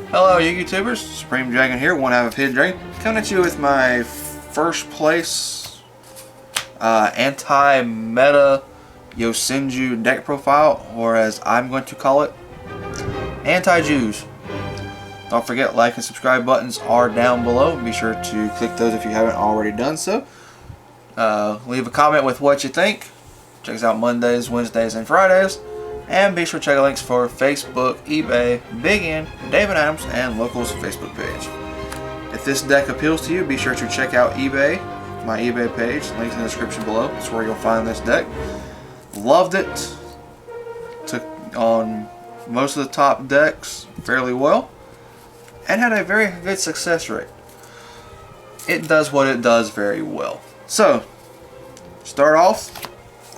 Hello you YouTubers, Supreme Dragon here, one half of Hidden Dragon, coming at you with my first place anti-meta Yosenju deck profile, or as I'm going to call it, anti-Jews. Don't forget, like and subscribe buttons are down below. Be sure to click those if you haven't already done so. Leave a comment with what you think. Check us out Mondays, Wednesdays, and Fridays. And be sure to check out links for Facebook, eBay, Big N, David Adams, and Locals Facebook page. If this deck appeals to you, be sure to check out eBay, my eBay page. Links in the description below. That's where you'll find this deck. Loved it. Took on most of the top decks fairly well. And had a very good success rate. It does what it does very well. So, start off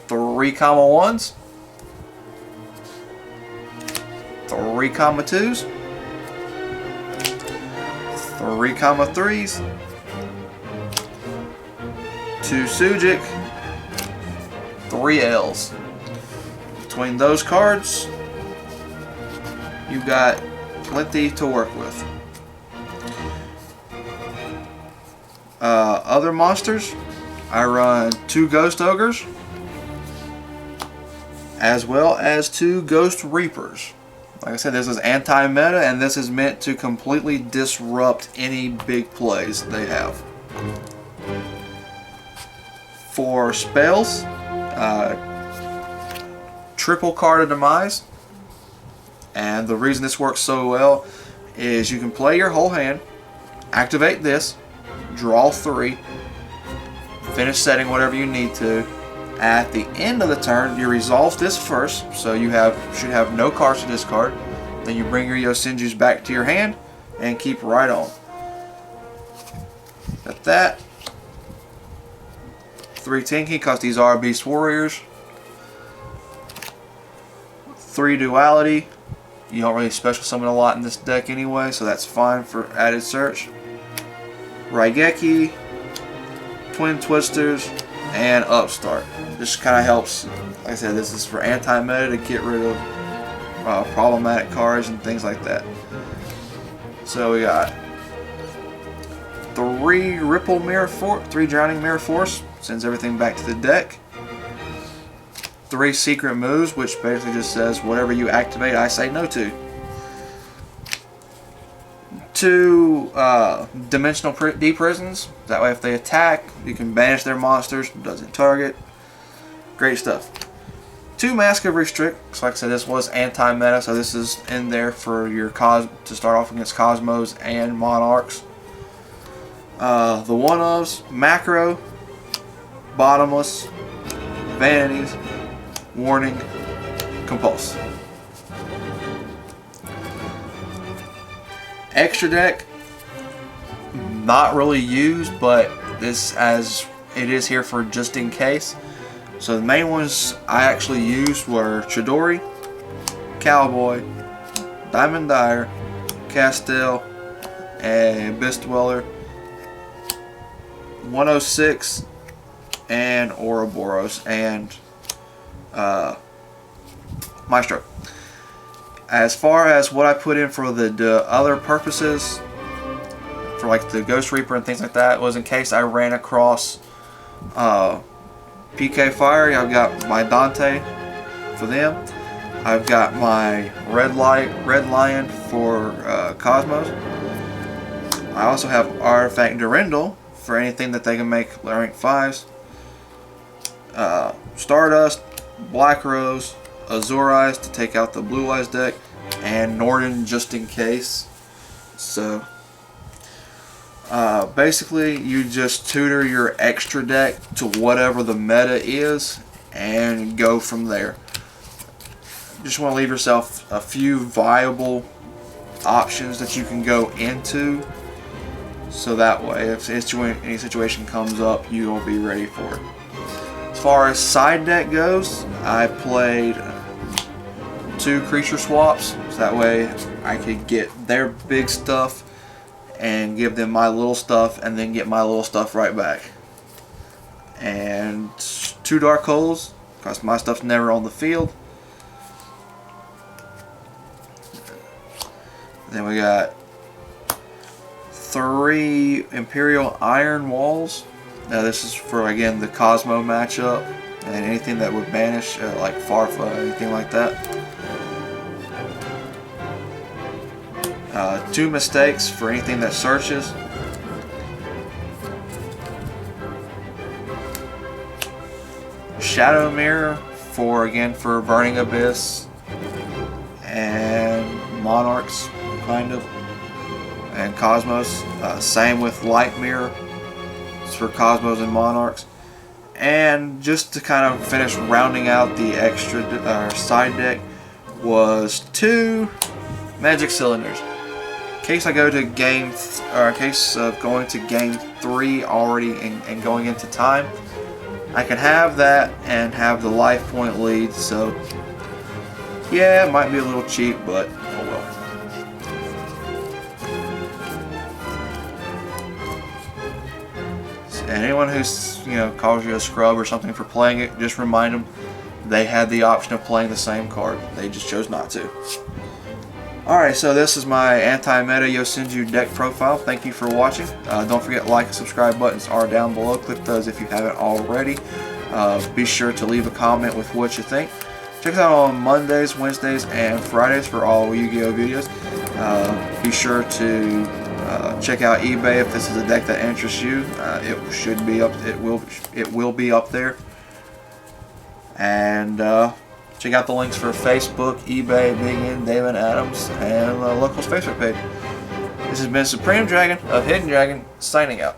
3 comma 1s. 3 comma 2s, 3 comma 3s, 2 Sujic, 3 L's. Between those cards, you got plenty to work with. Other monsters, I run 2 Ghost Ogres, as well as 2 Ghost Reapers. Like I said, this is anti-meta, and this is meant to completely disrupt any big plays they have. For spells, triple card of demise, and the reason this works so well is you can play your whole hand, activate this, draw 3, finish setting whatever you need to. At the end of the turn, you resolve this first, so you should have no cards to discard. Then you bring your Yosenjus back to your hand and keep right on. At that, 3 Tinky, because these are Beast Warriors. 3 Duality. You don't really special summon a lot in this deck anyway, so that's fine for added search. Raigeki, Twin Twisters, and Upstart. This kind of helps. Like I said, this is for anti-meta to get rid of problematic cards and things like that. So we got 3 Ripple Mirror Force, 3 Drowning Mirror Force, sends everything back to the deck. 3 Secret Moves, which basically just says whatever you activate, I say no to. 2 Dimensional D-Prisons. That way if they attack, you can banish their monsters, doesn't target. Great stuff. 2 Mask of Restrict. So like I said, this was anti-meta, so this is in there for your to start off against Cosmos and Monarchs. The one-ofs, Macro, Bottomless, Vanities, Warning, Compulse. Extra deck, not really used, but this as it is here for just in case. So the main ones I actually used were Chidori, Cowboy, Diamond Dyer, Castell, and Abyss Dweller, 106, and Ouroboros, and Maestro. As far as what I put in for the other purposes, for like the Ghost Reaper and things like that, was in case I ran across PK Fire. I've got my Dante for them. I've got my Red Lion for Cosmos. I also have Artifact Durendal for anything that they can make rank 5s. Stardust, Black Rose, Azure Eyes to take out the Blue Eyes deck, and Norden just in case. So basically you just tutor your extra deck to whatever the meta is and go from there. Just want to leave yourself a few viable options that you can go into, so that way if any situation comes up, you will be ready for it. As far as side deck goes, I played 2 creature swaps, so that way I could get their big stuff and give them my little stuff, and then get my little stuff right back. And 2 Dark Holes, because my stuff's never on the field. Then we got 3 Imperial Iron Walls. Now this is for, again, the Cosmo matchup and anything that would banish, like Farfa, anything like that. 2 Mistakes for anything that searches. Shadow Mirror for, again, for Burning Abyss and Monarchs, kind of, and Cosmos. Same with Light Mirror, it's for Cosmos and Monarchs. And just to kind of finish rounding out the extra side deck was 2 Magic Cylinders. In case I go to game, or in case of going to game 3 already and going into time, I can have that and have the life point lead. So yeah, it might be a little cheap, but oh well. And anyone who's, calls you a scrub or something for playing it, just remind them they had the option of playing the same card. They just chose not to. Alright, so this is my anti-meta Yosenju deck profile. Thank you for watching. Don't forget, like and subscribe buttons are down below. Click those if you haven't already. Be sure to leave a comment with what you think. Check us out on Mondays, Wednesdays, and Fridays for all Yu-Gi-Oh videos. Be sure to check out eBay if this is a deck that interests you. It should be up. It will be up there. And check out the links for Facebook, eBay, Big N, David Adams, and Locals Facebook page. This has been Supreme Dragon of Hidden Dragon, signing out.